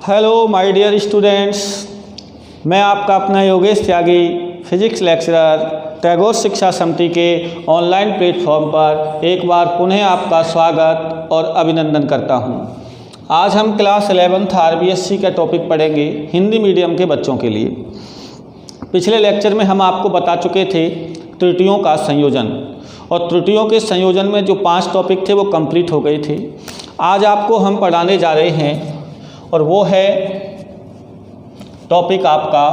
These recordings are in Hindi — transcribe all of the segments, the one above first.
हेलो माय डियर स्टूडेंट्स, मैं आपका अपना योगेश त्यागी फिजिक्स लेक्चरर टैगोर शिक्षा समिति के ऑनलाइन प्लेटफॉर्म पर एक बार पुनः आपका स्वागत और अभिनंदन करता हूं। आज हम क्लास 11th RBSC का टॉपिक पढ़ेंगे हिंदी मीडियम के बच्चों के लिए। पिछले लेक्चर में हम आपको बता चुके थे त्रुटियों का संयोजन, और त्रुटियों के संयोजन में जो 5 टॉपिक थे वो कंप्लीट हो गए थे। आज आपको हम पढ़ाने जा रहे हैं और वो है टॉपिक आपका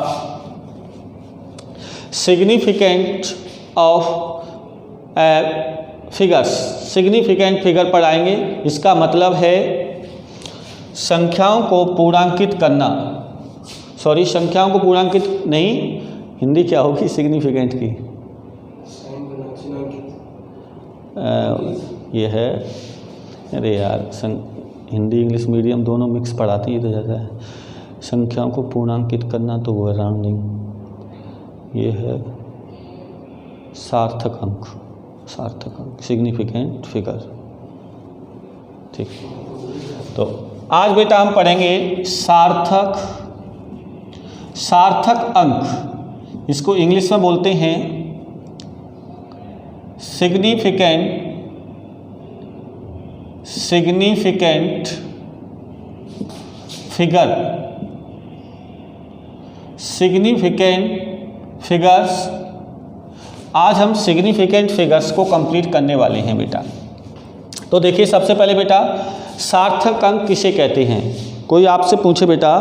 significant of figures. Significant figure पढ़ाएंगे, इसका मतलब है संख्याओं को पूर्णांकित करना। सॉरी, संख्याओं को पूर्णांकित नहीं, हिंदी क्या होगी सिग्निफिकेंट की? ये है, अरे यार हिंदी इंग्लिश मीडियम दोनों मिक्स पढ़ाती है तो ज़्यादा है। संख्याओं को पूर्णांकित करना तो वो है राउंडिंग। ये है सार्थक अंक, सिग्निफिकेंट फिगर। ठीक, तो आज बेटा हम पढ़ेंगे सार्थक अंक। इसको इंग्लिश में बोलते हैं सिग्निफिकेंट फिगर। सिग्निफिकेंट फिगर्स, आज हम सिग्निफिकेंट फिगर्स को कंप्लीट करने वाले हैं बेटा। तो देखिए, सबसे पहले बेटा सार्थक अंक किसे कहते हैं? कोई आपसे पूछे बेटा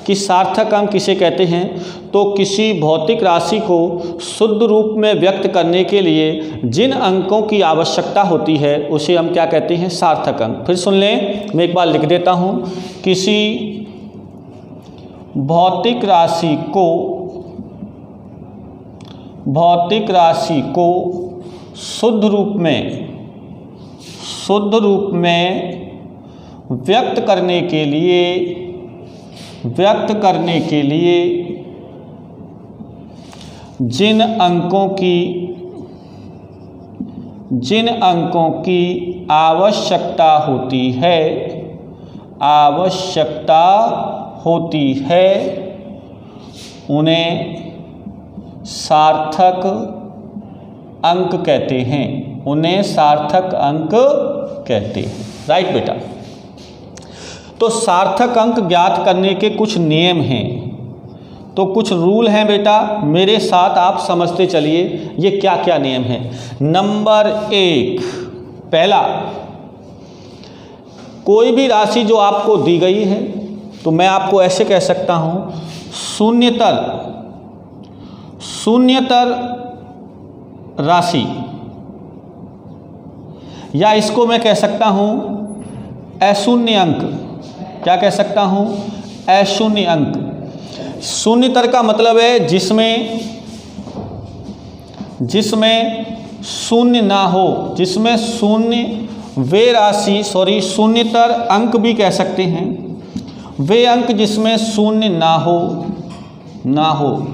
कि सार्थक अंक किसे कहते हैं, तो किसी भौतिक राशि को शुद्ध रूप में व्यक्त करने के लिए जिन अंकों की आवश्यकता होती है उसे हम क्या कहते हैं? सार्थक अंक। फिर सुन लें, मैं एक बार लिख देता हूँ। किसी भौतिक राशि को शुद्ध रूप में व्यक्त करने के लिए जिन अंकों की आवश्यकता होती है उन्हें सार्थक अंक कहते हैं। राइट बेटा। तो सार्थक अंक ज्ञात करने के कुछ नियम हैं, तो कुछ रूल हैं बेटा, मेरे साथ आप समझते चलिए ये क्या क्या नियम हैं। नंबर 1, पहला, कोई भी राशि जो आपको दी गई है तो मैं आपको ऐसे कह सकता हूँ, शून्यतर राशि, या इसको मैं कह सकता हूँ अशून्य अंक। क्या कह सकता हूँ? अशून्य अंक। शून्यतर का मतलब है जिसमें शून्य ना हो, जिसमें शून्य, वे राशि, सॉरी, शून्यतर अंक भी कह सकते हैं, वे अंक जिसमें शून्य ना हो।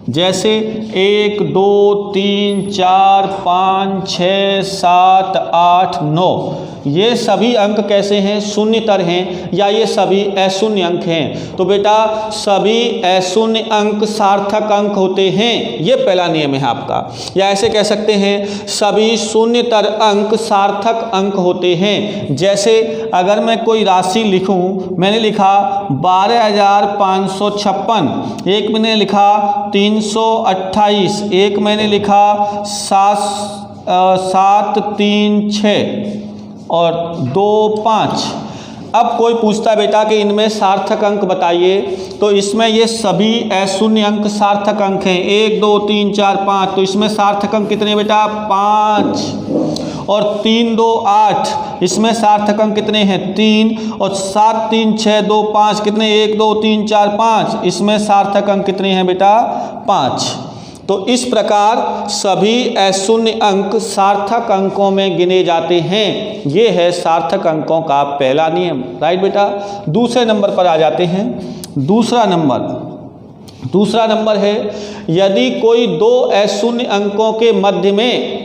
जैसे 1 2 3 4 5 6 7 8 9, ये सभी अंक कैसे हैं? शून्यतर हैं, या ये सभी अशून्य अंक हैं। तो बेटा सभी अशून्य अंक सार्थक अंक होते हैं, ये पहला नियम है आपका। या ऐसे कह सकते हैं, सभी शून्यतर अंक सार्थक अंक होते हैं। जैसे अगर मैं कोई राशि लिखूं, मैंने लिखा 12,556, एक मैंने लिखा 328, एक मैंने लिखा 736 और 2 5। अब कोई पूछता है बेटा कि इनमें सार्थक अंक बताइए, तो इसमें ये सभी अशून्य अंक सार्थक अंक हैं। 1 2 3 4 5, तो इसमें सार्थक अंक कितने बेटा? 5। और 3 2 8, इसमें सार्थक अंक कितने हैं? 3। और 7 3 6 2 5, कितने? 1 2 3 4 5, इसमें सार्थक अंक कितने हैं बेटा? 5। तो इस प्रकार सभी अशून्य अंक सार्थक अंकों में गिने जाते हैं। ये है सार्थक अंकों का पहला नियम। राइट बेटा। दूसरे नंबर पर आ जाते हैं। दूसरा नंबर, दूसरा नंबर है, यदि कोई दो अशून्य अंकों के मध्य में,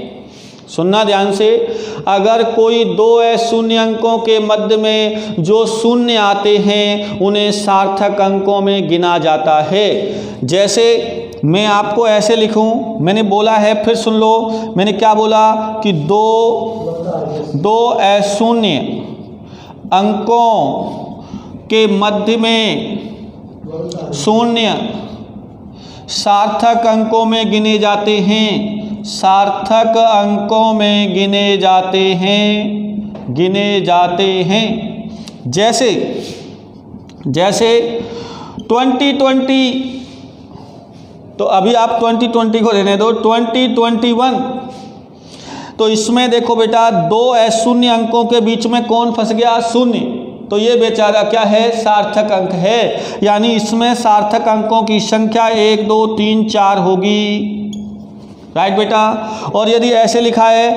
सुनना ध्यान से, अगर कोई दो अशून्य अंकों के मध्य में जो शून्य आते हैं उन्हें सार्थक अंकों में गिना जाता है। जैसे मैं आपको ऐसे लिखूं, मैंने बोला है, फिर सुन लो, मैंने क्या बोला कि दो अशून्य अंकों के मध्य में शून्य सार्थक अंकों में गिने जाते हैं, सार्थक अंकों में गिने जाते हैं। जैसे 2020, तो अभी आप 2020 को रहने दो, 2021, तो इसमें देखो बेटा दो अशून्य अंकों के बीच में कौन फंस गया? शून्य। तो ये बेचारा क्या है? सार्थक अंक है, यानी इसमें सार्थक अंकों की संख्या 1 2 3 4 होगी। राइट बेटा। और यदि ऐसे लिखा है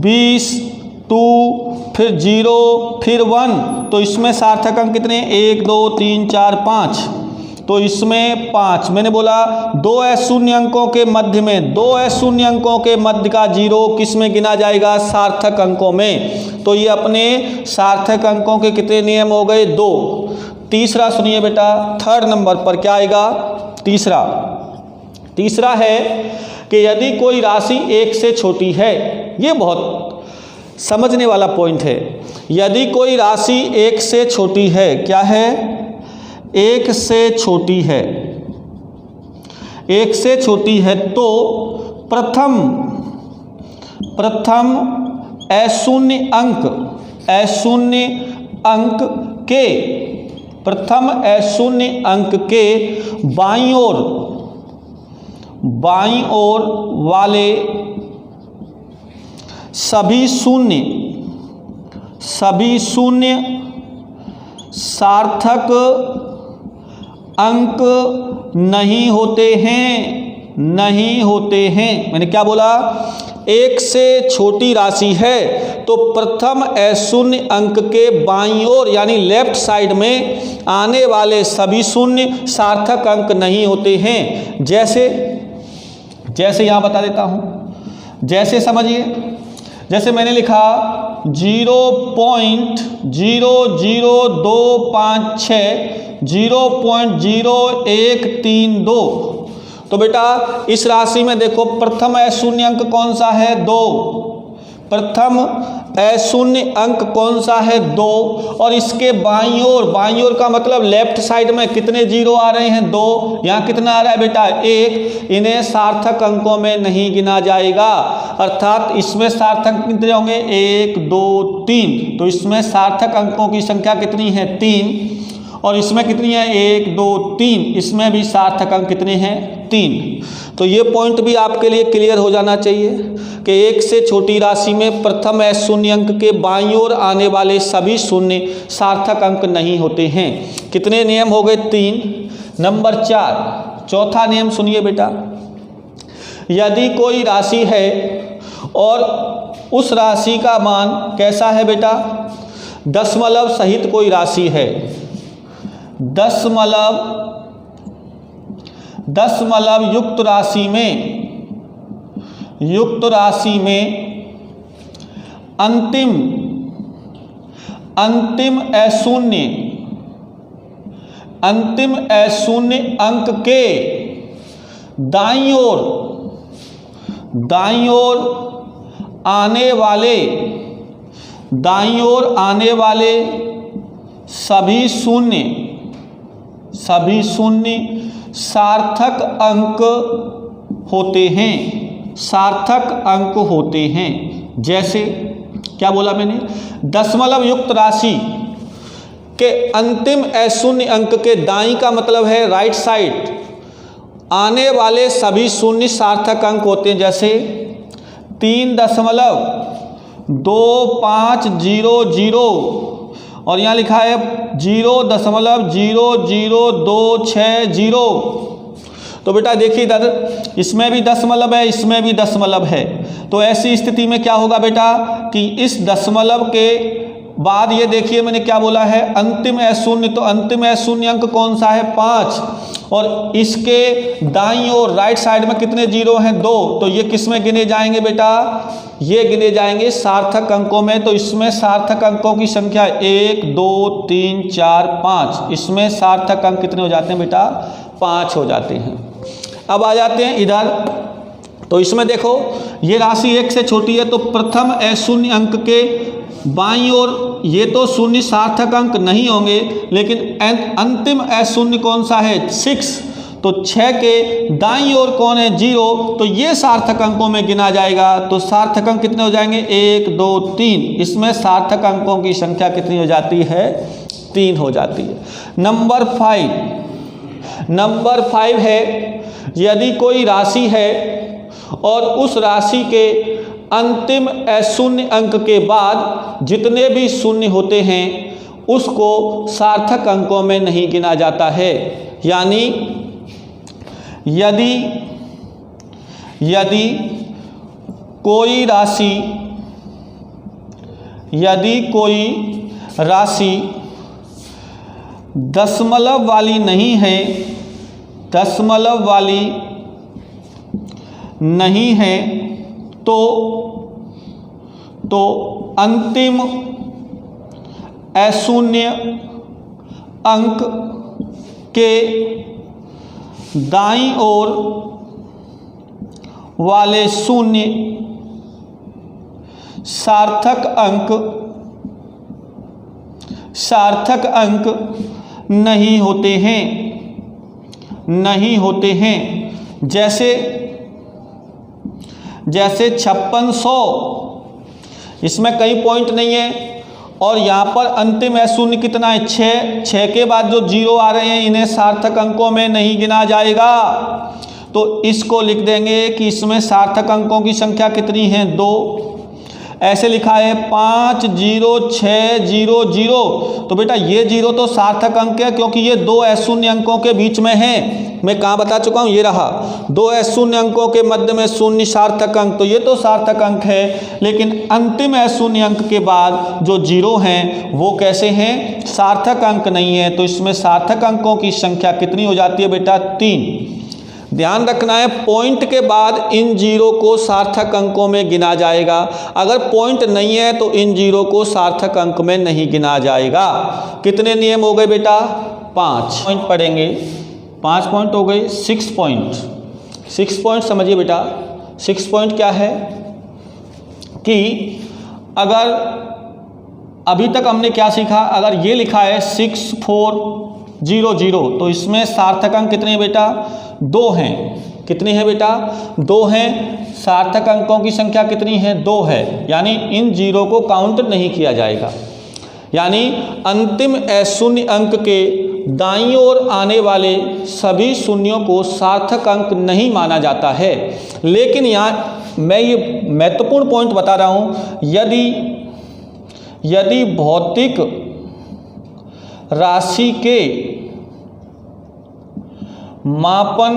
20 2 फिर 0 फिर 1, तो इसमें सार्थक अंक कितने? 1 2 3 4 5, तो इसमें 5। मैंने बोला दो अशून्य अंकों के मध्य में, दो अशून्य अंकों के मध्य का 0 किस में गिना जाएगा? सार्थक अंकों में। तो ये अपने सार्थक अंकों के कितने नियम हो गए? 2। तीसरा सुनिए बेटा, थर्ड नंबर पर क्या आएगा? तीसरा है कि यदि कोई राशि 1 से छोटी है, ये बहुत समझने वाला पॉइंट है। यदि कोई राशि 1 से छोटी है, क्या है? 1 से छोटी है, 1 से छोटी है, तो प्रथम अशून्य अंक के, प्रथम अशून्य अंक के बाईं ओर वाले सभी शून्य सार्थक अंक नहीं होते हैं। मैंने क्या बोला? 1 से छोटी राशि है तो प्रथम अशून्य अंक के बाईं ओर यानी लेफ्ट साइड में आने वाले सभी शून्य सार्थक अंक नहीं होते हैं। जैसे यहाँ बता देता हूँ, जैसे समझिए, जैसे मैंने लिखा 0.00256 0.0132, तो बेटा इस राशि में देखो प्रथम अशून्य अंक कौन सा है? 2। प्रथम अशून्य अंक कौन सा है? 2। और इसके बाईं ओर का मतलब लेफ्ट साइड में कितने 0 आ रहे हैं? 2। यहाँ कितना आ रहा है बेटा? 1। इन्हें सार्थक अंकों में नहीं गिना जाएगा, अर्थात इसमें सार्थक कितने होंगे? 1 2 3। तो इसमें सार्थक अंकों की संख्या कितनी है? 3। और इसमें कितनी है? 1 2 3। इसमें भी सार्थक अंक कितने हैं? 3। तो ये पॉइंट भी आपके लिए क्लियर हो जाना चाहिए कि 1 से छोटी राशि में प्रथम अशून्य अंक के बाईं ओर आने वाले सभी शून्य सार्थक अंक नहीं होते हैं। कितने नियम हो गए? 3। नंबर 4, चौथा नियम सुनिए बेटा, यदि कोई राशि है और उस राशि का मान कैसा है बेटा? दशमलव सहित कोई राशि है, दशमलव युक्त राशि में अंतिम अशून्य अंक के दाईं ओर आने वाले सभी शून्य सार्थक अंक होते हैं। जैसे क्या बोला मैंने? दशमलव युक्त राशि के अंतिम अशून्य अंक के दाईं का मतलब है राइट साइड आने वाले सभी शून्य सार्थक अंक होते हैं। जैसे 3.2500 और यहाँ लिखा है 0.00260। तो बेटा देखिए इधर, इसमें भी दशमलव है, इसमें भी दशमलव है। तो ऐसी स्थिति में क्या होगा बेटा कि इस दशमलव के बाद ये देखिए मैंने क्या बोला है, अंतिम अशून्य, तो अंतिम अशून्य अंक कौन सा है 5, और इसके दाईं और राइट साइड में कितने जीरो हैं 2, तो ये किस में गिने जाएंगे बेटा, ये गिने जाएंगे सार्थक अंकों में। तो इसमें सार्थक अंकों की संख्या 1 2 3 4 5, इसमें सार्थक अंक कितने हो जाते हैं बेटा, 5 हो जाते हैं। अब आ जाते हैं इधर, तो इसमें देखो ये राशि 1 से छोटी है, तो प्रथम अशून्य अंक के बाईं ओर ये तो शून्य सार्थक अंक नहीं होंगे, लेकिन अंतिम अशून्य कौन सा है 6, तो 6 के दाईं ओर कौन है 0, तो ये सार्थक अंकों में गिना जाएगा। तो सार्थक अंक कितने हो जाएंगे 1 2 3, इसमें सार्थक अंकों की संख्या कितनी हो जाती है 3 हो जाती है। नंबर 5 है, यदि कोई राशि है और उस राशि के अंतिम अशून्य अंक के बाद जितने भी शून्य होते हैं उसको सार्थक अंकों में नहीं गिना जाता है। यानी यदि कोई राशि दशमलव वाली नहीं है, तो अंतिम अशून्य अंक के दाईं ओर वाले शून्य सार्थक अंक नहीं होते हैं। जैसे 5600, इसमें कई पॉइंट नहीं है, और यहाँ पर अंतिम अशून्य कितना है 6 के बाद जो जीरो आ रहे हैं इन्हें सार्थक अंकों में नहीं गिना जाएगा। तो इसको लिख देंगे कि इसमें सार्थक अंकों की संख्या कितनी है 2। ऐसे लिखा है 5 0 6 0 0, तो बेटा ये 0 तो सार्थक अंक है क्योंकि ये 2 अशून्य अंकों के बीच में है। मैं कहाँ बता चुका हूँ, ये रहा 2 अशून्य अंकों के मध्य में शून्य सार्थक अंक, तो ये तो सार्थक अंक है। लेकिन अंतिम अशून्य अंक के बाद जो 0 हैं वो कैसे हैं, सार्थक अंक नहीं है। तो इसमें सार्थक अंकों की संख्या कितनी हो जाती है बेटा 3। ध्यान रखना है, पॉइंट के बाद इन 0 को सार्थक अंकों में गिना जाएगा। अगर पॉइंट नहीं है तो इन 0 को सार्थक अंक में नहीं गिना जाएगा। कितने नियम हो गए बेटा 5 पॉइंट पढ़ेंगे, 5 पॉइंट हो गए। 6 पॉइंट समझिए बेटा, 6 पॉइंट क्या है कि अगर अभी तक हमने क्या सीखा, अगर ये लिखा है 6 4 0 0, तो इसमें सार्थक अंक कितने हैं बेटा 2 हैं। कितनी है बेटा 2 हैं। सार्थक अंकों की संख्या कितनी है 2 है, यानी इन 0 को काउंट नहीं किया जाएगा। यानी अंतिम अशून्य अंक के दाईं ओर आने वाले सभी शून्यों को सार्थक अंक नहीं माना जाता है। लेकिन यहाँ मैं ये महत्वपूर्ण पॉइंट बता रहा हूँ, यदि भौतिक राशि के मापन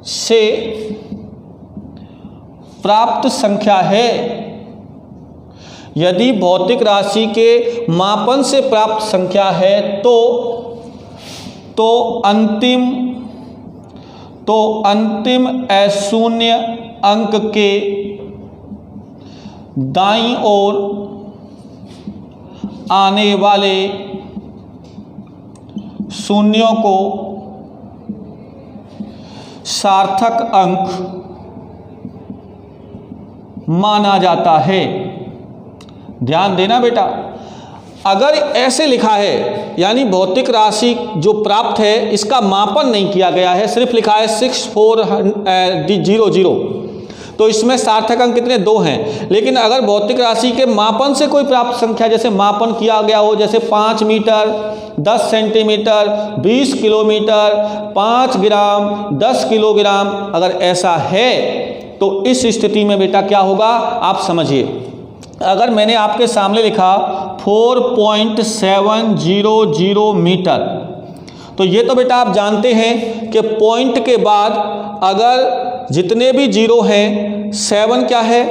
से प्राप्त संख्या है, यदि भौतिक राशि के मापन से प्राप्त संख्या है तो अंतिम अशून्य अंक के दाईं ओर आने वाले शून्यों को सार्थक अंक माना जाता है। ध्यान देना बेटा, अगर ऐसे लिखा है यानी भौतिक राशि जो प्राप्त है इसका मापन नहीं किया गया है, सिर्फ लिखा है 6 4 0 0, तो इसमें सार्थक अंक कितने 2 हैं। लेकिन अगर भौतिक राशि के मापन से कोई प्राप्त संख्या जैसे मापन किया गया हो, जैसे 5 मीटर 10 सेंटीमीटर 20 किलोमीटर 5 ग्राम 10 किलोग्राम, अगर ऐसा है तो इस स्थिति में बेटा क्या होगा आप समझिए। अगर मैंने आपके सामने लिखा 4.700 मीटर, तो ये तो बेटा आप जानते हैं कि पॉइंट के बाद अगर जितने भी 0 हैं 7 क्या है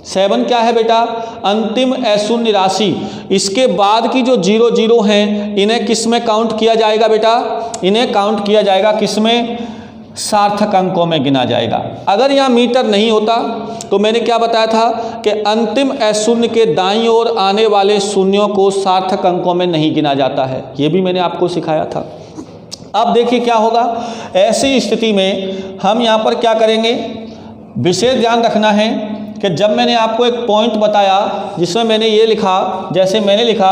7 क्या है बेटा? अंतिम अशून्य राशि। इसके बाद की जो 0 0 हैं इन्हें किस में काउंट किया जाएगा बेटा? इन्हें काउंट किया जाएगा किस में? सार्थक अंकों में गिना जाएगा। अगर यहाँ मीटर नहीं होता तो मैंने क्या बताया था कि अंतिम अशून्य के दाईं ओर आने वाले शून्यों को सार्थक अंकों में नहीं गिना जाता है, ये भी मैंने आपको सिखाया था। अब देखिए क्या होगा, ऐसी स्थिति में हम यहाँ पर क्या करेंगे, विशेष ध्यान रखना है कि जब मैंने आपको एक पॉइंट बताया जिसमें मैंने ये लिखा, जैसे मैंने लिखा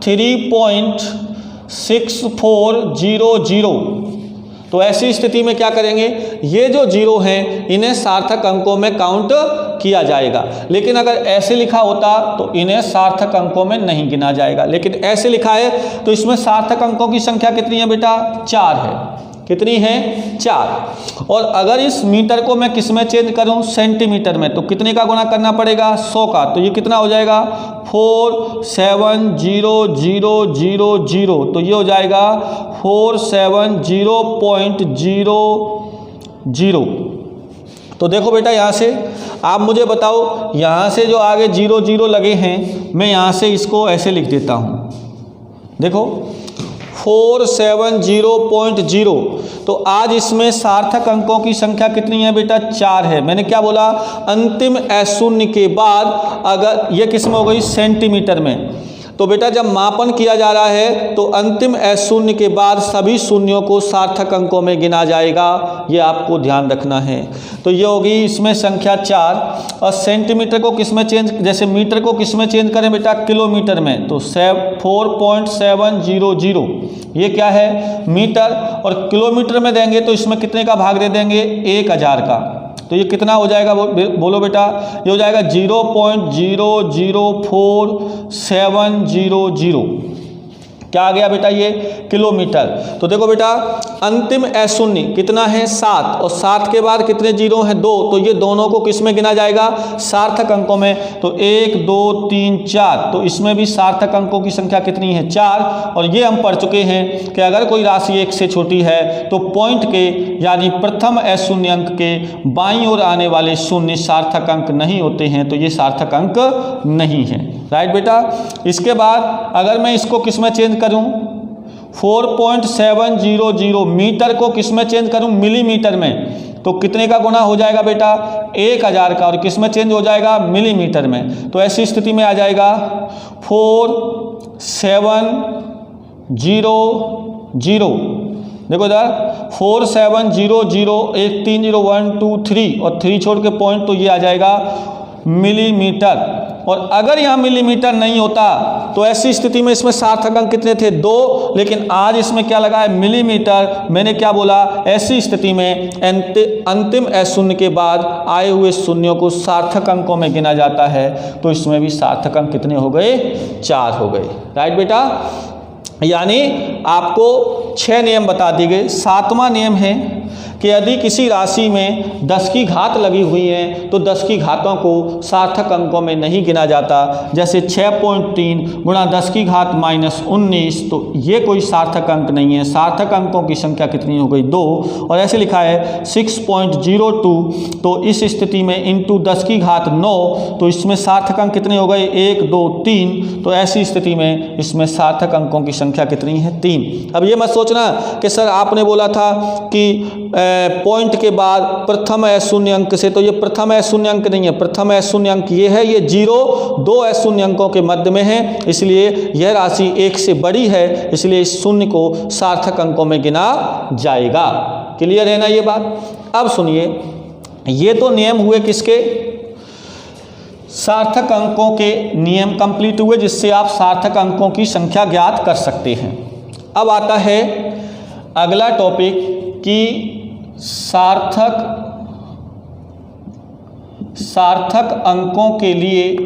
3.6400, तो ऐसी स्थिति में क्या करेंगे, ये जो 0 हैं इन्हें सार्थक अंकों में काउंट किया जाएगा। लेकिन अगर ऐसे लिखा होता तो इन्हें सार्थक अंकों में नहीं गिना जाएगा। लेकिन ऐसे लिखा है तो इसमें सार्थक अंकों की संख्या कितनी है बेटा? 4 है। कितनी है? 4। और अगर इस मीटर को मैं किस में चेंज करूं? सेंटीमीटर में, तो कितने का गुणा करना पड़ेगा? 100 का। तो ये कितना हो जाएगा? 47000, तो ये हो जाएगा 470.00। तो देखो बेटा, यहाँ से आप मुझे बताओ, यहाँ से जो आगे 0 0 लगे हैं मैं यहाँ से इसको ऐसे लिख देता हूँ। देखो 470.0, तो आज इसमें सार्थक अंकों की संख्या कितनी है बेटा? 4 है। मैंने क्या बोला? अंतिम अशून्य के बाद अगर ये किस में हो गई? सेंटीमीटर में। तो बेटा जब मापन किया जा रहा है तो अंतिम अशून्य के बाद सभी शून्यों को सार्थक अंकों में गिना जाएगा, ये आपको ध्यान रखना है। तो ये होगी इसमें संख्या 4। और सेंटीमीटर को किस में चेंज, जैसे मीटर को किस में चेंज करें बेटा? किलोमीटर में। तो 4.700, ये क्या है? मीटर। और किलोमीटर में देंगे तो इसमें कितने का भाग दे देंगे? 1000 का। तो ये कितना हो जाएगा बोलो बेटा? ये हो जाएगा 0.004700। क्या आ गया बेटा? ये किलोमीटर। तो देखो बेटा, अंतिम अशून्य कितना है? 7, और 7 के बाद कितने 0 हैं? 2। तो ये दोनों को किस में गिना जाएगा? सार्थक अंकों में। तो 1 2 3 4, तो इसमें भी सार्थक अंकों की संख्या कितनी है? 4। और ये हम पढ़ चुके हैं कि अगर कोई राशि 1 से छोटी है तो पॉइंट के यानी प्रथम अशून्य अंक के बाईं ओर आने वाले शून्य सार्थक अंक नहीं होते हैं, तो ये सार्थक अंक नहीं है। राइट बेटा। इसके बाद अगर मैं इसको किस में चेंज करूं? 4.700, मीटर को किस में चेंज करूं? मिलीमीटर में। तो कितने का गुना हो जाएगा बेटा? 1000 का। और किस में चेंज हो जाएगा? मिलीमीटर में। तो ऐसी स्थिति में आ जाएगा 4700। देखो इधर 4700, 1 3 0 1 2 3 और 3 छोड़ के पॉइंट, तो ये आ जाएगा मिलीमीटर। और अगर यहाँ मिलीमीटर नहीं होता तो ऐसी स्थिति में इसमें सार्थक अंक कितने थे? 2। लेकिन आज इसमें क्या लगा है? मिलीमीटर। मैंने क्या बोला? ऐसी स्थिति में अंतिम अशून्य के बाद आए हुए शून्यों को सार्थक अंकों में गिना जाता है। तो इसमें भी सार्थक अंक कितने हो गए? 4 हो गए। राइट बेटा। यानी आपको 6 नियम बता दिए गए। 7वां नियम है कि यदि किसी राशि में 10 की घात लगी हुई है तो 10 की घातों को सार्थक अंकों में नहीं गिना जाता। जैसे 6.3 गुणा 10 की घात -19, तो ये कोई सार्थक अंक नहीं है। सार्थक अंकों की संख्या कितनी हो गई? 2। और ऐसे लिखा है 6.02, तो इस स्थिति में इंटू 10 की घात 9, तो इसमें सार्थक अंक कितने हो गए? 1 2 3। तो ऐसी स्थिति में इसमें सार्थक अंकों की संख्या कितनी है? 3। अब ये मत सोचना कि सर आपने बोला था कि पॉइंट के बाद प्रथम अशून्य अंक से, तो ये प्रथम अशून्य अंक नहीं है। प्रथम अशून्य अंक ये है, ये 0 2 अशून्य अंकों के मध्य में है, इसलिए यह राशि 1 से बड़ी है, इसलिए इस शून्य को सार्थक अंकों में गिना जाएगा। क्लियर है ना ये बात? अब सुनिए, ये तो नियम हुए किसके? सार्थक अंकों के नियम कंप्लीट हुए, जिससे आप सार्थक अंकों की संख्या ज्ञात कर सकते हैं। अब आता है अगला टॉपिक कि सार्थक अंकों के लिए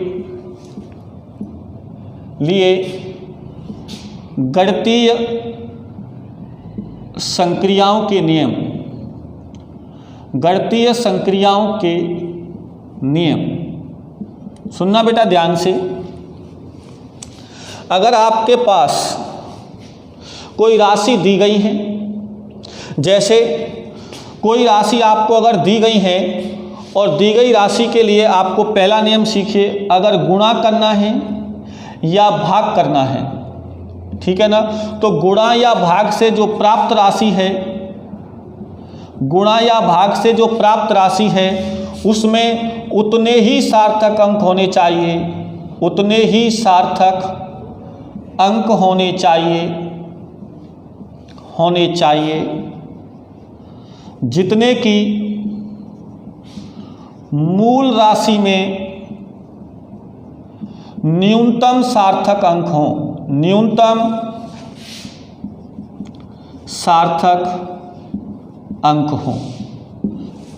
गणितीय संक्रियाओं के नियम। गणितीय संक्रियाओं के नियम सुनना बेटा ध्यान से। अगर आपके पास कोई राशि दी गई है, जैसे कोई राशि आपको अगर दी गई है और दी गई राशि के लिए आपको पहला नियम सीखिए, अगर गुणा करना है या भाग करना है, ठीक है ना, तो गुणा या भाग से जो प्राप्त राशि है, गुणा या भाग से जो प्राप्त राशि है उसमें उतने ही सार्थक अंक होने चाहिए, उतने ही सार्थक अंक होने चाहिए जितने की मूल राशि में न्यूनतम सार्थक अंक हों, न्यूनतम सार्थक अंक हों।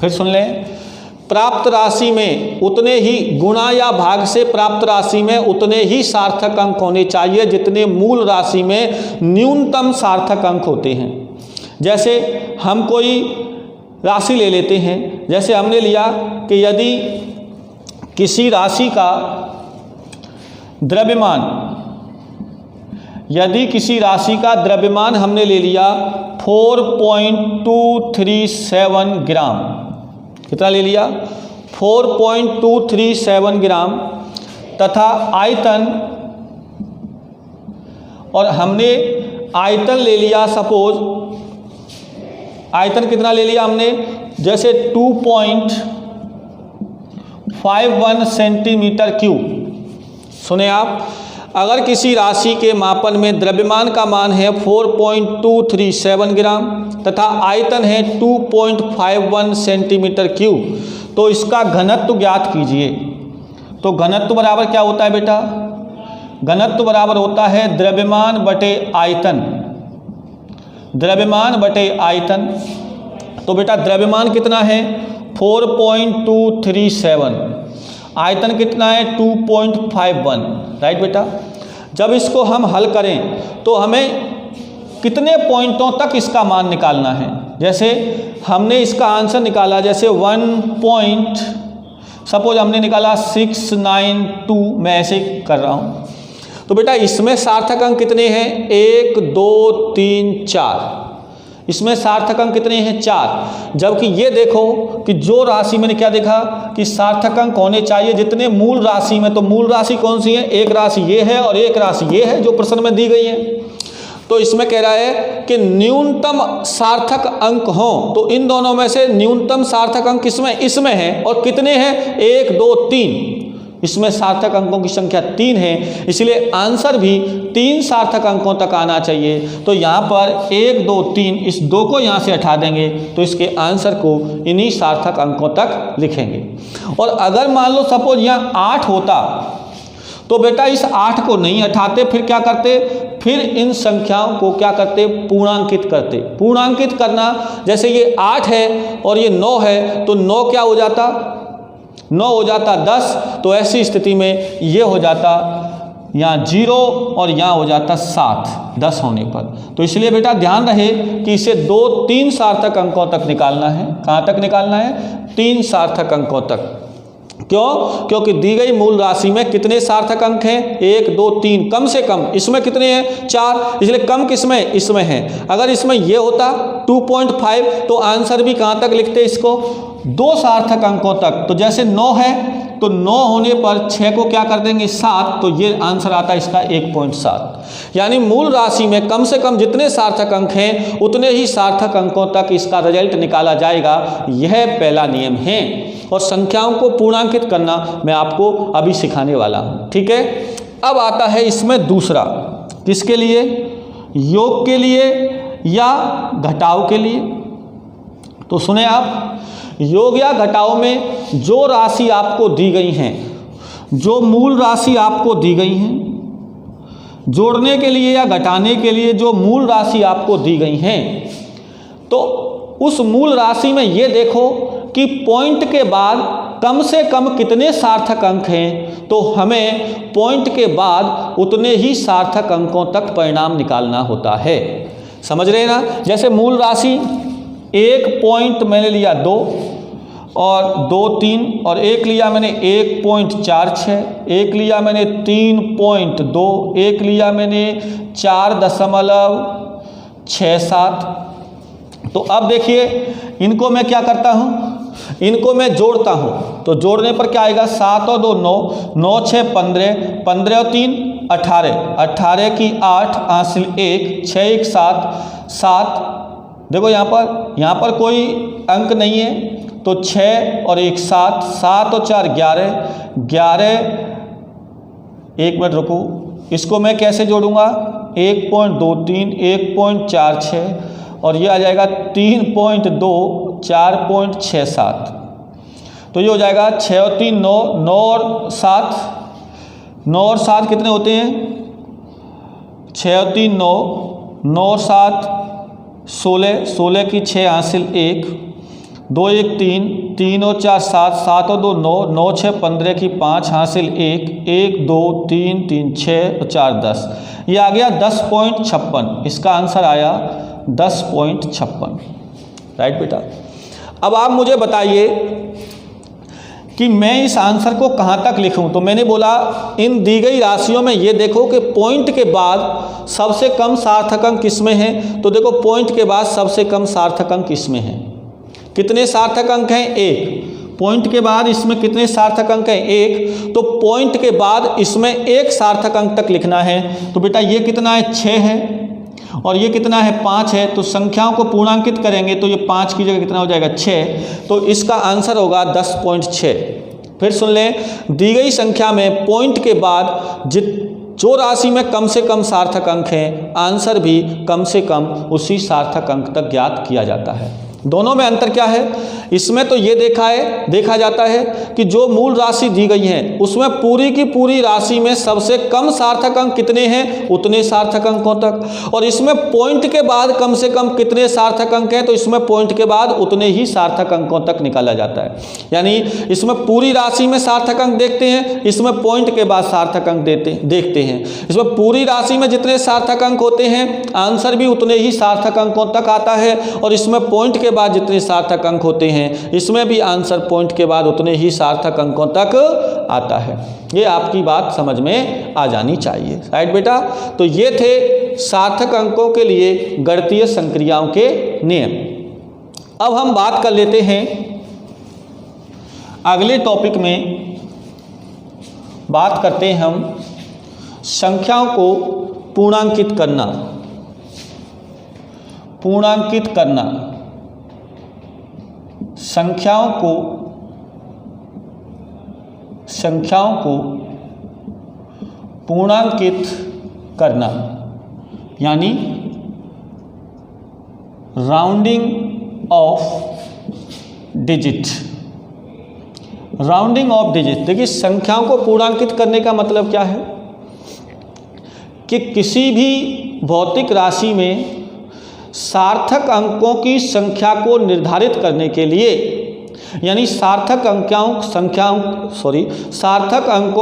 फिर सुन लें, प्राप्त राशि में उतने ही, गुणा या भाग से प्राप्त राशि में उतने ही सार्थक अंक होने चाहिए जितने मूल राशि में न्यूनतम सार्थक अंक होते हैं। जैसे हम कोई राशि ले लेते हैं, जैसे हमने लिया कि यदि किसी राशि का द्रव्यमान, यदि किसी राशि का द्रव्यमान हमने ले लिया 4.237 ग्राम, कितना ले लिया 4.237 ग्राम, तथा आयतन, और हमने आयतन ले लिया, सपोज आयतन कितना ले लिया हमने, जैसे 2.51 सेंटीमीटर क्यूब। सुने आप, अगर किसी राशि के मापन में द्रव्यमान का मान है 4.237 ग्राम तथा आयतन है 2.51 सेंटीमीटर क्यूब, तो इसका घनत्व ज्ञात कीजिए। तो घनत्व बराबर क्या होता है बेटा, घनत्व बराबर होता है द्रव्यमान बटे आयतन, द्रव्यमान बटे आयतन। तो बेटा द्रव्यमान कितना है 4.237, आयतन कितना है 2.51, राइट बेटा। जब इसको हम हल करें तो हमें कितने पॉइंटों तक इसका मान निकालना है। जैसे हमने इसका आंसर निकाला, जैसे 1 हमने निकाला 692, मैं ऐसे कर रहा हूँ। तो बेटा इसमें सार्थक अंक कितने हैं, 1 2 3 4, इसमें सार्थक अंक कितने हैं 4। जबकि ये देखो कि जो राशि मैंने क्या देखा कि सार्थक अंक होने चाहिए जितने मूल राशि में, तो मूल राशि कौन सी है, एक राशि ये है और एक राशि ये है जो प्रश्न में दी गई है। तो इसमें कह रहा है कि न्यूनतम सार्थक अंक हों, तो इन दोनों में से न्यूनतम सार्थक अंक किसमें, इसमें है, और कितने हैं 1 2 3, इसमें सार्थक अंकों की संख्या 3 है, इसलिए आंसर भी 3 सार्थक अंकों तक आना चाहिए। तो यहाँ पर 1 2 3, इस 2 को यहाँ से हटा देंगे तो इसके आंसर को इन्हीं सार्थक अंकों तक लिखेंगे। और अगर मान लो सपोज यहाँ 8 होता तो बेटा इस 8 को नहीं हटाते, फिर क्या करते, फिर इन संख्याओं को क्या करते, पूर्णांकित करते। पूर्णांकित करना, जैसे ये 8 है और ये 9 है, तो 9 क्या हो जाता, 9 हो जाता 10, तो ऐसी स्थिति में ये हो जाता यहाँ 0 और यहाँ हो जाता 7, 10 होने पर। तो इसलिए बेटा ध्यान रहे कि इसे 2 3 सार्थक अंकों तक निकालना है। कहाँ तक निकालना है, 3 सार्थक अंकों तक। क्यों, क्योंकि दी गई मूल राशि में कितने सार्थक अंक हैं, 1 2 3, कम से कम इसमें कितने हैं 4, इसलिए कम किसमें, इसमें है। अगर इसमें ये होता 2.5 तो आंसर भी कहाँ तक लिखते इसको, 2 सार्थक अंकों तक। तो जैसे 9 है तो 9 होने पर 6 को क्या कर देंगे 7, तो ये आंसर आता है इसका 1.7। यानी मूल राशि में कम से कम जितने सार्थक अंक हैं उतने ही सार्थक अंकों तक इसका रिजल्ट निकाला जाएगा। यह पहला नियम है, और संख्याओं को पूर्णांकित करना मैं आपको अभी सिखाने वाला हूँ, ठीक है। अब आता है इसमें दूसरा, किसके लिए, योग के लिए या घटाव के लिए। तो सुने आप, योग या घटाव में जो राशि आपको दी गई हैं, जो मूल राशि आपको दी गई हैं, जोड़ने के लिए या घटाने के लिए जो मूल राशि आपको दी गई हैं, तो उस मूल राशि में ये देखो कि पॉइंट के बाद कम से कम कितने सार्थक अंक हैं, तो हमें पॉइंट के बाद उतने ही सार्थक अंकों तक परिणाम निकालना होता है। समझ रहे हैं ना। जैसे मूल राशि 1 पॉइंट मैंने लिया 2 और 2 3, और एक लिया मैंने 1.46, एक लिया मैंने 3.2, एक लिया मैंने 4.67। तो अब देखिए इनको मैं क्या करता हूँ, इनको मैं जोड़ता हूँ तो जोड़ने पर क्या आएगा, 7 और 2 9, 9 6 15, 15 और 3 18, 18 की 8 हासिल 1, 6 1 7, 7। देखो यहाँ पर कोई अंक नहीं है तो 6 और 1 7, 7 और 4 11, 11। 1 मिनट रुको, इसको मैं कैसे जोड़ूंगा, 1.23, 1.46 और ये आ जाएगा 3.2, 4.67। तो ये हो जाएगा 6 और 3 9, 9 और 7, 9 और 7 कितने होते हैं, 6 और 3 9, 9 और 7 16, 16 की 6 हासिल 1, 2 1 3, 3 और 4 7, 7 और 2 9, 9 6 15 की 5 हासिल 1, 1 2 3 3 6 और 4 10। ये आ गया 10.56। इसका आंसर आया 10.56। राइट बेटा। अब आप मुझे बताइए कि मैं इस आंसर को कहाँ तक लिखूं। तो मैंने बोला इन दी गई राशियों में ये देखो कि पॉइंट के बाद सबसे कम सार्थक अंक किसमें है। तो देखो पॉइंट के बाद सबसे कम सार्थक अंक किसमें है, कितने सार्थक अंक हैं, 1। पॉइंट के बाद इसमें कितने सार्थक अंक हैं, 1। तो पॉइंट के बाद इसमें 1 सार्थक अंक तक लिखना है। तो बेटा ये कितना है, 6 है और ये कितना है, 5 है। तो संख्याओं को पूर्णांकित करेंगे तो ये 5 की जगह कितना हो जाएगा, 6। तो इसका आंसर होगा 10.6। फिर सुन लें, दी गई संख्या में पॉइंट के बाद जो राशि में कम से कम सार्थक अंक है, आंसर भी कम से कम उसी सार्थक अंक तक ज्ञात किया जाता है। दोनों में अंतर क्या है, इसमें तो ये देखा जाता है कि जो मूल राशि दी गई है उसमें पूरी की पूरी राशि में सबसे कम सार्थक अंक कितने हैं, उतने सार्थक अंकों तक। और इसमें पॉइंट के बाद कम से कम कितने सार्थक अंक हैं, तो इसमें पॉइंट के बाद उतने ही सार्थक अंकों तक निकाला जाता है। यानी इसमें पूरी राशि में सार्थक अंक देखते हैं, इसमें पॉइंट के बाद सार्थक अंक देखते हैं। इसमें पूरी राशि में जितने सार्थक अंक होते हैं, आंसर भी उतने ही सार्थक अंकों तक आता है। और इसमें पॉइंट के बाद जितने सार्थक अंक होते हैं, इसमें भी आंसर पॉइंट के बाद उतने ही सार्थक अंकों तक आता है। ये आपकी बात समझ में आ जानी चाहिए। राइट बेटा। तो ये थे सार्थक अंकों के लिए गणितीय संक्रियाओं के नियम। अब हम बात कर लेते हैं अगले टॉपिक में, बात करते हैं हम संख्याओं को पूर्णांकित करना। संख्याओं को पूर्णांकित करना, यानी राउंडिंग ऑफ डिजिट। देखिए संख्याओं को पूर्णांकित करने का मतलब क्या है कि किसी भी भौतिक राशि में सार्थक अंकों की संख्या को निर्धारित करने के लिए, यानी सार्थक अंकों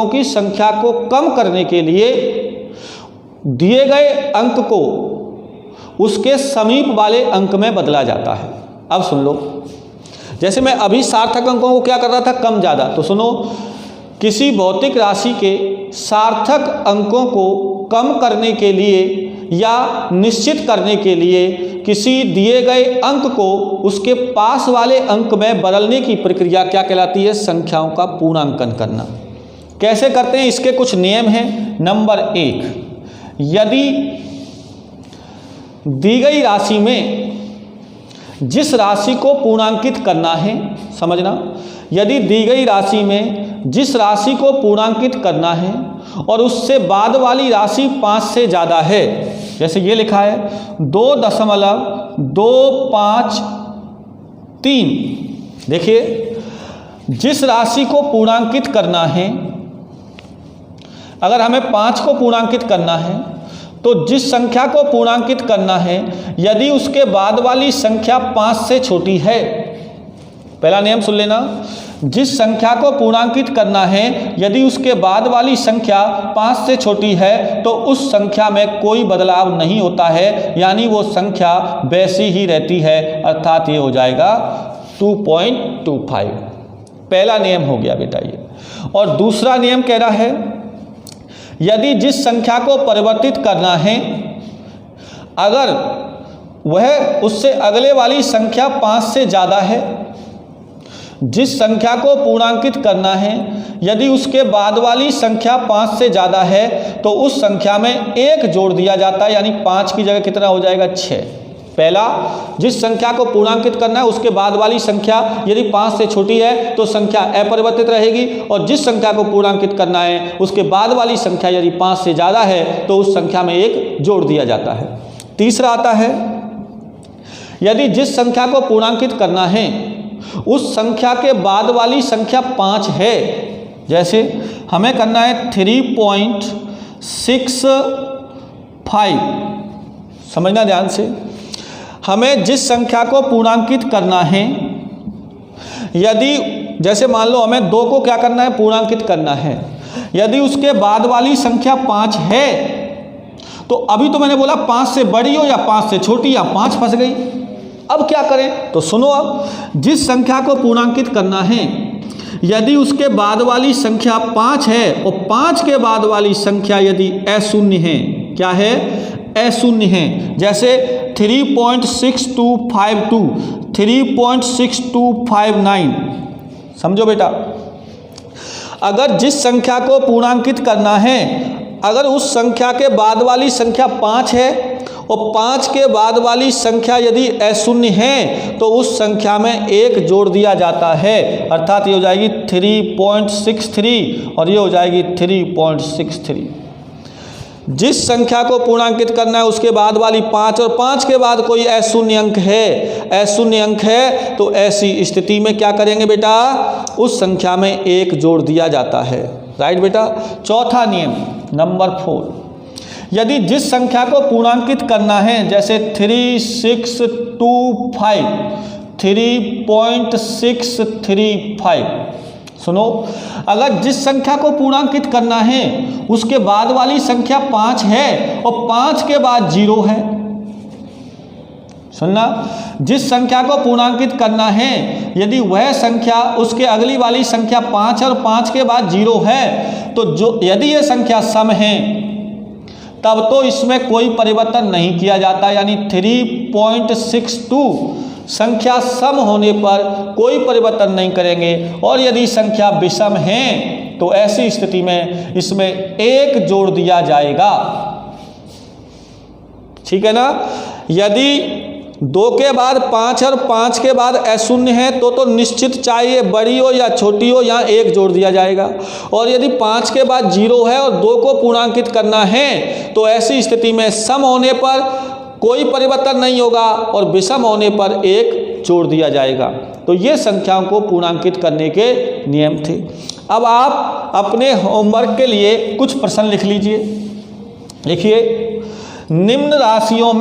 की संख्या को कम करने के लिए दिए गए अंक को उसके समीप वाले अंक में बदला जाता है। अब सुन लो, जैसे मैं अभी सार्थक अंकों को क्या कर रहा था, कम ज़्यादा। तो सुनो, किसी भौतिक राशि के सार्थक अंकों को कम करने के लिए या निश्चित करने के लिए किसी दिए गए अंक को उसके पास वाले अंक में बदलने की प्रक्रिया क्या कहलाती है, संख्याओं का पूर्णांकन करना। कैसे करते हैं, इसके कुछ नियम हैं। नंबर 1, यदि दी गई राशि में जिस राशि को पूर्णांकित करना है, समझना, यदि दी गई राशि में जिस राशि को पूर्णांकित करना है और उससे बाद वाली राशि 5 से ज़्यादा है, जैसे ये लिखा है 2.253। देखिए, जिस राशि को पूर्णांकित करना है, अगर हमें 5 को पूर्णांकित करना है तो जिस संख्या को पूर्णांकित करना है, यदि उसके बाद वाली संख्या 5 से छोटी है, पहला नियम सुन लेना, जिस संख्या को पूर्णांकित करना है यदि उसके बाद वाली संख्या 5 से छोटी है तो उस संख्या में कोई बदलाव नहीं होता है, यानी वो संख्या वैसी ही रहती है, अर्थात ये हो जाएगा 2.25। पहला नियम हो गया बेटा ये। और दूसरा नियम कह रहा है, यदि जिस संख्या को परिवर्तित करना है, अगर वह उससे अगले वाली संख्या 5 से ज़्यादा है जिस संख्या को पूर्णांकित करना है यदि उसके बाद वाली संख्या 5 से ज़्यादा है तो उस संख्या में 1 जोड़ दिया जाता है, यानी 5 की जगह कितना हो जाएगा 6। पहला, जिस संख्या को पूर्णांकित करना है उसके बाद वाली संख्या यदि 5 से छोटी है तो संख्या अपरिवर्तित रहेगी, और जिस संख्या को पूर्णांकित करना है उसके बाद वाली संख्या यदि 5 से ज़्यादा है तो उस संख्या में 1 जोड़ दिया जाता है। तीसरा आता है, यदि जिस संख्या को पूर्णांकित करना है उस संख्या के बाद वाली संख्या 5 है, जैसे हमें करना है 3.65, समझना ध्यान से। हमें जिस संख्या को पूर्णांकित करना है, यदि जैसे मान लो हमें 2 को क्या करना है, पूर्णांकित करना है, यदि उसके बाद वाली संख्या 5 है तो अभी तो मैंने बोला 5 से बड़ी हो या 5 से छोटी, या 5 फंस गई। अब क्या करें, तो सुनो, अब जिस संख्या को पूर्णांकित करना है यदि उसके बाद वाली संख्या 5 है और 5 के बाद वाली संख्या यदि अशून्य है, क्या है, अशून्य है, जैसे 3.6252, 3.6259, समझो बेटा। अगर जिस संख्या को पूर्णांकित करना है अगर उस संख्या के बाद वाली संख्या 5 है और 5 के बाद वाली संख्या यदि अशून्य है तो उस संख्या में 1 जोड़ दिया जाता है, अर्थात ये हो जाएगी 3.63 और ये हो जाएगी 3.63। जिस संख्या को पूर्णांकित करना है उसके बाद वाली 5 और 5 के बाद कोई अशून्य अंक है तो ऐसी स्थिति में क्या करेंगे बेटा, उस संख्या में 1 जोड़ दिया जाता है। राइट बेटा। चौथा नियम नंबर 4, यदि जिस संख्या को पूर्णांकित करना है, जैसे 3.635, सुनो, अगर जिस संख्या को पूर्णांकित करना है उसके बाद वाली संख्या 5 है और 5 के बाद 0 है, सुनना, जिस संख्या को पूर्णांकित करना है यदि वह संख्या उसके अगली वाली संख्या 5 और 5 के बाद 0 है तो जो यदि ये संख्या सम है तब तो इसमें कोई परिवर्तन नहीं किया जाता, यानी 3.62 संख्या सम होने पर कोई परिवर्तन नहीं करेंगे। और यदि संख्या विषम है तो ऐसी स्थिति में इसमें 1 जोड़ दिया जाएगा, ठीक है ना। यदि 2 के बाद 5 और 5 के बाद अशून्य है तो निश्चित चाहे बड़ी हो या छोटी हो, यहाँ 1 जोड़ दिया जाएगा। और यदि 5 के बाद 0 है और 2 को पूर्णांकित करना है तो ऐसी स्थिति में सम होने पर कोई परिवर्तन नहीं होगा और विषम होने पर 1 जोड़ दिया जाएगा। तो ये संख्याओं को पूर्णांकित करने के नियम थे। अब आप अपने होमवर्क के लिए कुछ प्रश्न लिख लीजिए। लिखिए, निम्न राशियों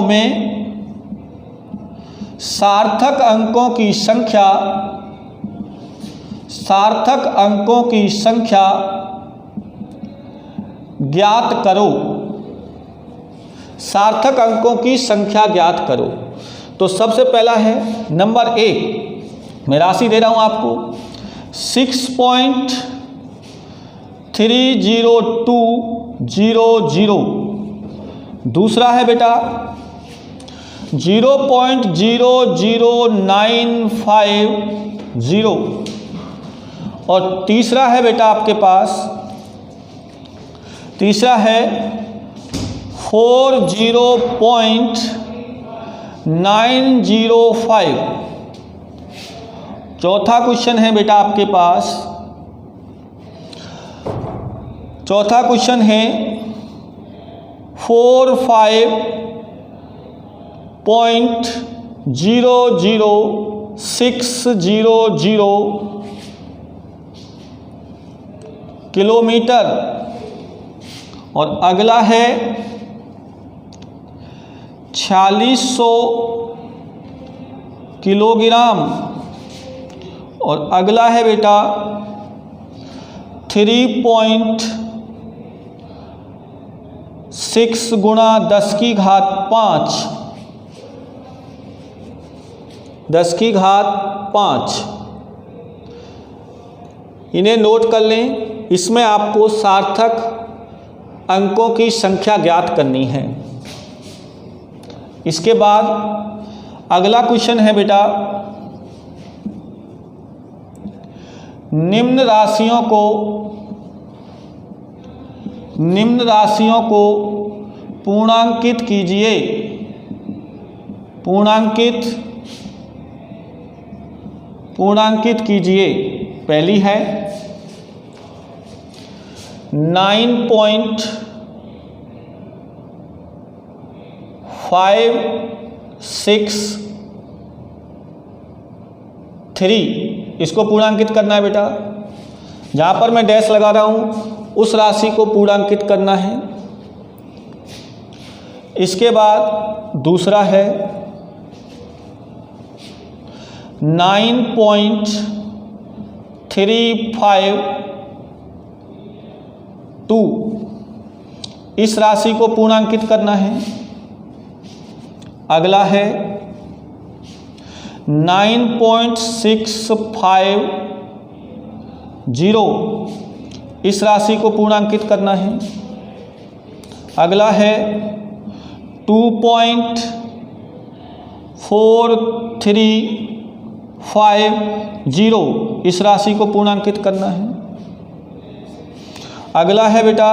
में सार्थक अंकों की संख्या ज्ञात करो। सार्थक अंकों की संख्या ज्ञात करो। तो सबसे पहला है नंबर 1, मैं राशि दे रहा हूं आपको 6.30200। दूसरा है बेटा 0.00950। और तीसरा है बेटा आपके पास, तीसरा है 40.905। चौथा क्वेश्चन है बेटा आपके पास, चौथा क्वेश्चन है 45.00600 किलोमीटर। और अगला है 4600 किलोग्राम। और अगला है बेटा 3.6 गुणा 10 की घात 5। इन्हें नोट कर लें। इसमें आपको सार्थक अंकों की संख्या ज्ञात करनी है। इसके बाद अगला क्वेश्चन है बेटा, निम्न राशियों को पूर्णांकित कीजिए। पूर्णांकित कीजिए। पहली है 9.563, इसको पूर्णांकित करना है बेटा। जहाँ पर मैं डैश लगा रहा हूँ उस राशि को पूर्णांकित करना है। इसके बाद दूसरा है 9.352, इस राशि को पूर्णांकित करना है। अगला है 9.650, इस राशि को पूर्णांकित करना है। अगला है 2.4350, इस राशि को पूर्णांकित करना है। अगला है बेटा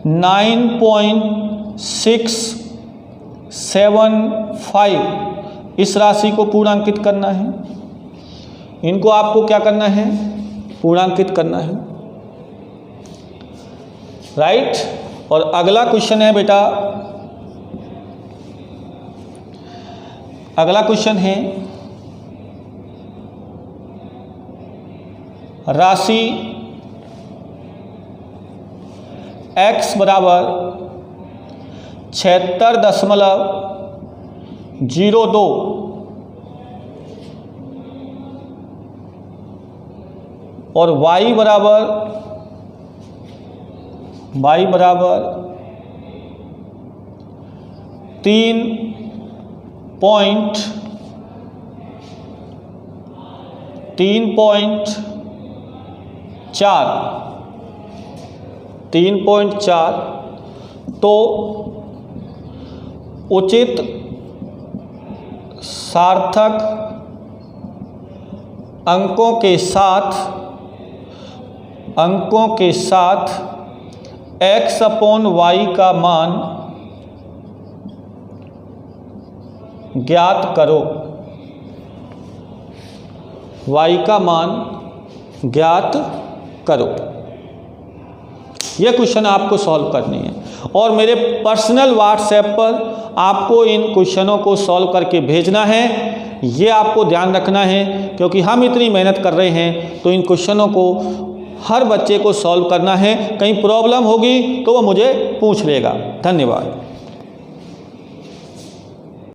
9.675, इस राशि को पूर्णांकित करना है। इनको आपको क्या करना है? पूर्णांकित करना है, राइट। और अगला क्वेश्चन है बेटा, अगला क्वेश्चन है राशि x बराबर 76.02 और y बराबर 3.4, तो उचित सार्थक अंकों के साथ x/y का मान ज्ञात करो। y का मान ज्ञात करो। यह क्वेश्चन आपको सॉल्व करनी है और मेरे पर्सनल व्हाट्सएप पर आपको इन क्वेश्चनों को सॉल्व करके भेजना है। ये आपको ध्यान रखना है, क्योंकि हम इतनी मेहनत कर रहे हैं तो इन क्वेश्चनों को हर बच्चे को सॉल्व करना है। कहीं प्रॉब्लम होगी तो वो मुझे पूछ लेगा। धन्यवाद।